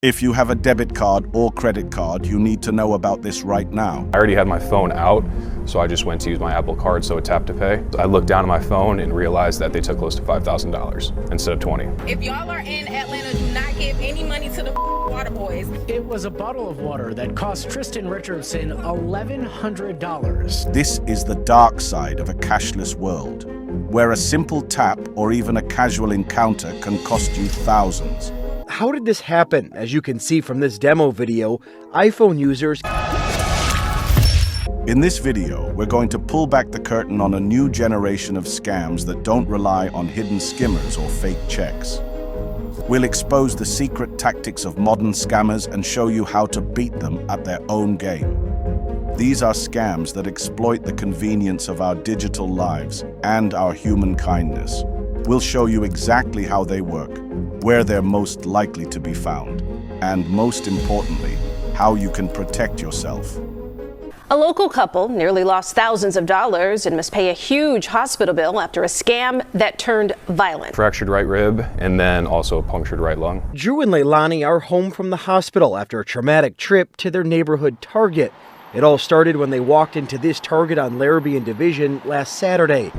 If you have a debit card or credit card, you need to know about this right now. I already had my phone out, so I just went to use my Apple Card, so it tapped to pay. I looked down at my phone and realized that they took close to $5,000 instead of $20,000. If y'all are in Atlanta, do not give any money to the water boys. It was a bottle of water that cost Tristan Richardson $1,100. This is the dark side of a cashless world, where a simple tap or even a casual encounter can cost you thousands. How did this happen? As you can see from this demo video, iPhone users... In this video, we're going to pull back the curtain on a new generation of scams that don't rely on hidden skimmers or fake checks. We'll expose the secret tactics of modern scammers and show you how to beat them at their own game. These are scams that exploit the convenience of our digital lives and our human kindness. We'll show you exactly how they work, where they're most likely to be found, and most importantly, how you can protect yourself. A local couple nearly lost thousands of dollars and must pay a huge hospital bill after a scam that turned violent. Fractured right rib and then also a punctured right lung. Drew and Leilani are home from the hospital after a traumatic trip to their neighborhood Target. It all started when they walked into this Target on Larrabee and Division last Saturday.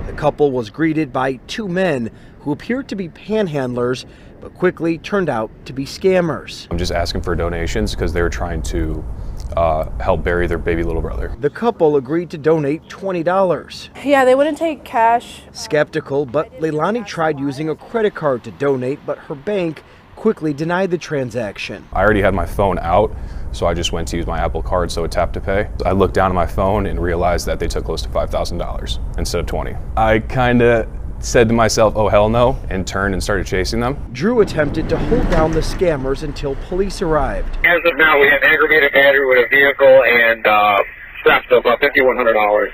The couple was greeted by two men who appeared to be panhandlers, but quickly turned out to be scammers. I'm just asking for donations because they were trying to help bury their baby little brother. The couple agreed to donate $20. Yeah, they wouldn't take cash. Skeptical, but Leilani tried using a credit card to donate, but her bank quickly denied the transaction. I already had my phone out, so I just went to use my Apple Card, so it tapped to pay. I looked down at my phone and realized that they took close to $5,000 instead of $20,000. I kind of said to myself, oh hell no, and turned and started chasing them. Drew attempted to hold down the scammers until police arrived. As of now, we have aggravated battery with a vehicle and theft of $5,100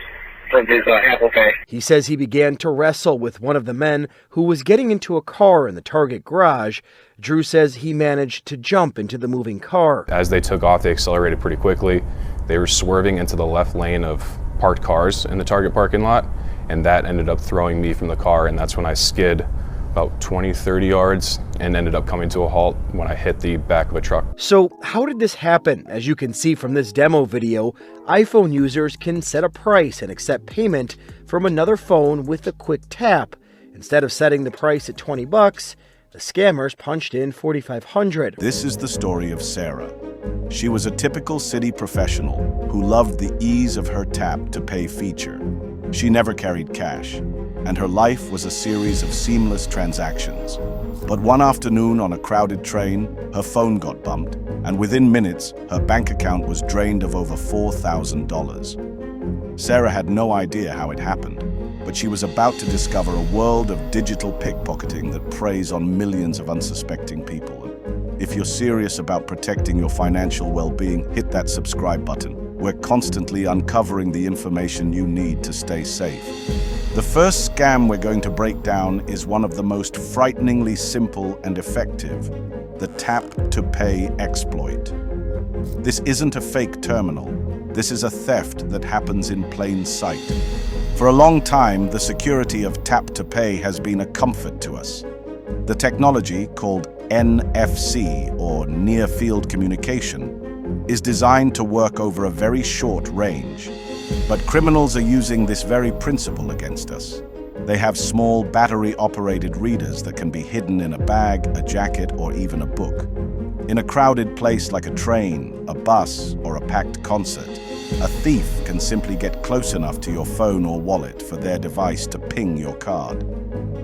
from his Apple Pay. He says he began to wrestle with one of the men who was getting into a car in the Target garage. Drew says he managed to jump into the moving car. As they took off, they accelerated pretty quickly. They were swerving into the left lane of parked cars in the Target parking lot, and that ended up throwing me from the car, and that's when I skid about 20-30 yards and ended up coming to a halt when I hit the back of a truck. So how did this happen? As you can see from this demo video, iPhone users can set a price and accept payment from another phone with a quick tap. Instead of setting the price at $20, the scammers punched in $4,500. This is the story of Sarah. She was a typical city professional who loved the ease of her tap to pay feature. She never carried cash, and her life was a series of seamless transactions. But one afternoon on a crowded train, her phone got bumped, and within minutes, her bank account was drained of over $4,000. Sarah had no idea how it happened, but she was about to discover a world of digital pickpocketing that preys on millions of unsuspecting people. If you're serious about protecting your financial well-being, hit that subscribe button. We're constantly uncovering the information you need to stay safe. The first scam we're going to break down is one of the most frighteningly simple and effective, the tap-to-pay exploit. This isn't a fake terminal. This is a theft that happens in plain sight. For a long time, the security of tap-to-pay has been a comfort to us. The technology, called NFC, or Near Field Communication, is designed to work over a very short range. But criminals are using this very principle against us. They have small battery-operated readers that can be hidden in a bag, a jacket, or even a book. In a crowded place like a train, a bus, or a packed concert, a thief can simply get close enough to your phone or wallet for their device to ping your card.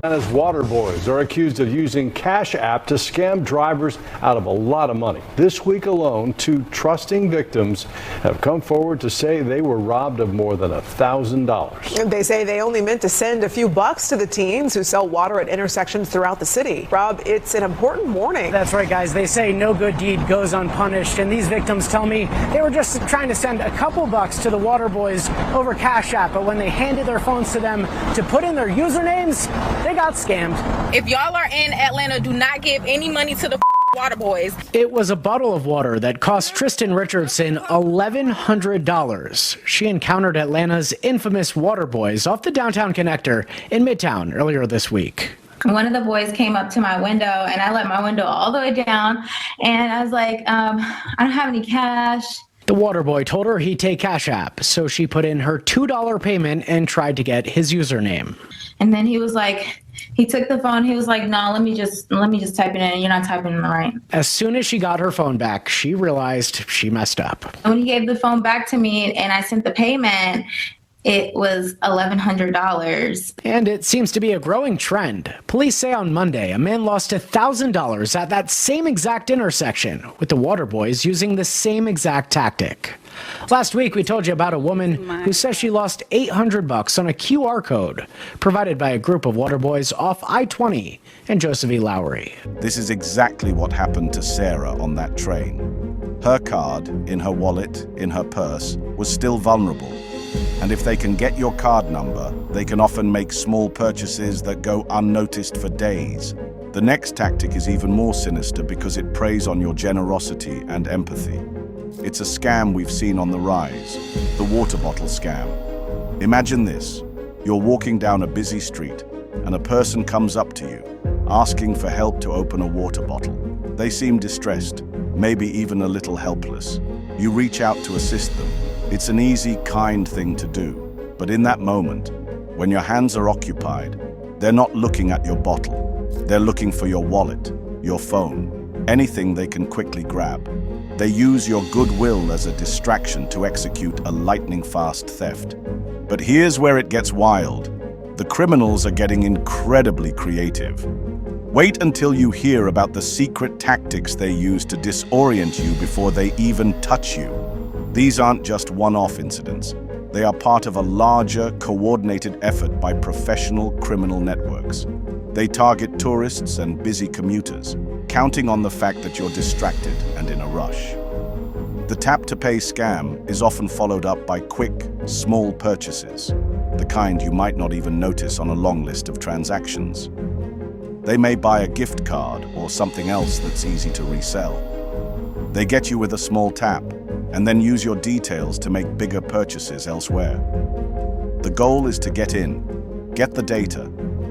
Atlanta's water boys are accused of using Cash App to scam drivers out of a lot of money. This week alone, two trusting victims have come forward to say they were robbed of more than $1,000. They say they only meant to send a few bucks to the teens who sell water at intersections throughout the city. Rob, it's an important warning. That's right, guys. They say no good deed goes unpunished, and these victims tell me they were just trying to send a couple bucks to the water boys over Cash App, but when they handed their phones to them to put in their usernames, they got scammed. If y'all are in Atlanta, do not give any money to the water boys. It was a bottle of water that cost Tristan Richardson $1,100. She encountered Atlanta's infamous water boys off the downtown connector in Midtown earlier this week. One of the boys came up to my window, and I let my window all the way down, and I was like, I don't have any cash. The water boy told her he'd take Cash App, so she put in her $2 payment and tried to get his username. And then he was like, he took the phone. He was like, no, let me just type it in. You're not typing it right. As soon as she got her phone back, she realized she messed up. When he gave the phone back to me and I sent the payment, it was $1,100. And it seems to be a growing trend. Police say on Monday, a man lost $1,000 at that same exact intersection, with the water boys using the same exact tactic. Last week, we told you about a woman who says she lost $800 on a QR code provided by a group of water boys off I-20 and Joseph E. Lowry. This is exactly what happened to Sarah on that train. Her card, in her wallet, in her purse, was still vulnerable. And if they can get your card number, they can often make small purchases that go unnoticed for days. The next tactic is even more sinister because it preys on your generosity and empathy. It's a scam we've seen on the rise, the water bottle scam. Imagine this: you're walking down a busy street and a person comes up to you, asking for help to open a water bottle. They seem distressed, maybe even a little helpless. You reach out to assist them. It's an easy, kind thing to do. But in that moment, when your hands are occupied, they're not looking at your bottle. They're looking for your wallet, your phone, anything they can quickly grab. They use your goodwill as a distraction to execute a lightning-fast theft. But here's where it gets wild. The criminals are getting incredibly creative. Wait until you hear about the secret tactics they use to disorient you before they even touch you. These aren't just one-off incidents. They are part of a larger, coordinated effort by professional criminal networks. They target tourists and busy commuters, counting on the fact that you're distracted and in a rush. The tap-to-pay scam is often followed up by quick, small purchases, the kind you might not even notice on a long list of transactions. They may buy a gift card or something else that's easy to resell. They get you with a small tap, and then use your details to make bigger purchases elsewhere. The goal is to get in, get the data,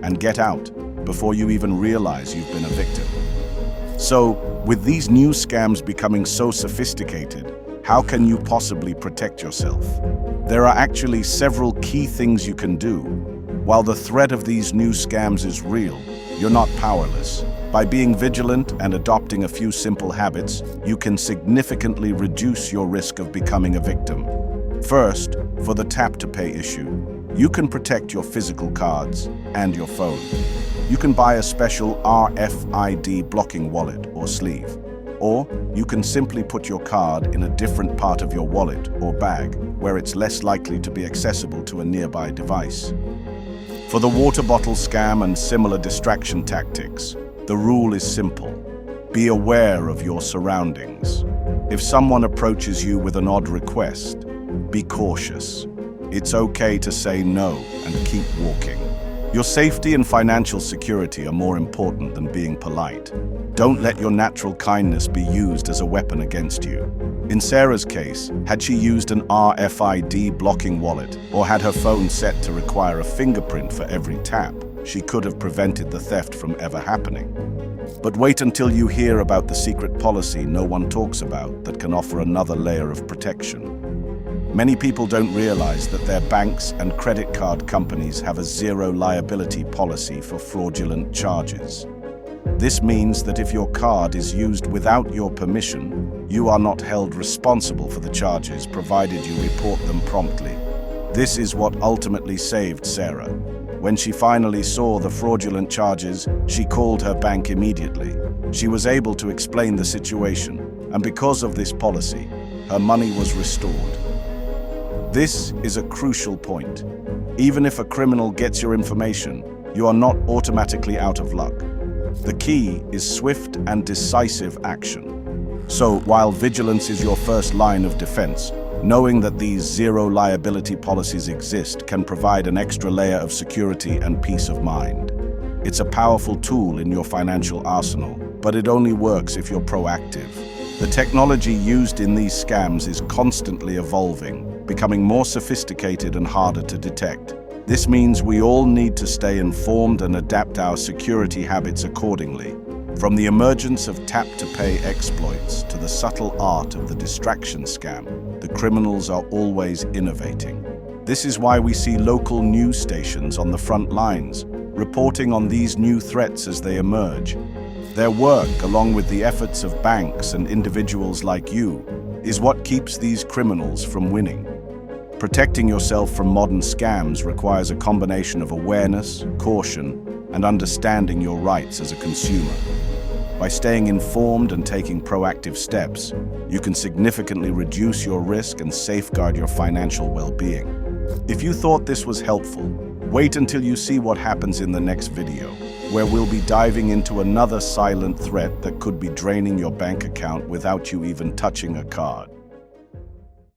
and get out before you even realize you've been a victim. So, with these new scams becoming so sophisticated, how can you possibly protect yourself? There are actually several key things you can do. While the threat of these new scams is real, you're not powerless. By being vigilant and adopting a few simple habits, you can significantly reduce your risk of becoming a victim. First, for the tap-to-pay issue, you can protect your physical cards and your phone. You can buy a special RFID blocking wallet or sleeve, or you can simply put your card in a different part of your wallet or bag where it's less likely to be accessible to a nearby device. For the water bottle scam and similar distraction tactics, the rule is simple. Be aware of your surroundings. If someone approaches you with an odd request, be cautious. It's okay to say no and keep walking. Your safety and financial security are more important than being polite. Don't let your natural kindness be used as a weapon against you. In Sarah's case, had she used an RFID blocking wallet or had her phone set to require a fingerprint for every tap, she could have prevented the theft from ever happening. But wait until you hear about the secret policy no one talks about that can offer another layer of protection. Many people don't realize that their banks and credit card companies have a zero liability policy for fraudulent charges. This means that if your card is used without your permission, you are not held responsible for the charges provided you report them promptly. This is what ultimately saved Sarah. When she finally saw the fraudulent charges, she called her bank immediately. She was able to explain the situation, and because of this policy, her money was restored. This is a crucial point. Even if a criminal gets your information, you are not automatically out of luck. The key is swift and decisive action. So, while vigilance is your first line of defense, knowing that these zero liability policies exist can provide an extra layer of security and peace of mind. It's a powerful tool in your financial arsenal, but it only works if you're proactive. The technology used in these scams is constantly evolving, becoming more sophisticated and harder to detect. This means we all need to stay informed and adapt our security habits accordingly. From the emergence of tap-to-pay exploits to the subtle art of the distraction scam, the criminals are always innovating. This is why we see local news stations on the front lines, reporting on these new threats as they emerge. Their work, along with the efforts of banks and individuals like you, is what keeps these criminals from winning. Protecting yourself from modern scams requires a combination of awareness, caution, and understanding your rights as a consumer. By staying informed and taking proactive steps, you can significantly reduce your risk and safeguard your financial well-being. If you thought this was helpful, wait until you see what happens in the next video, where we'll be diving into another silent threat that could be draining your bank account without you even touching a card.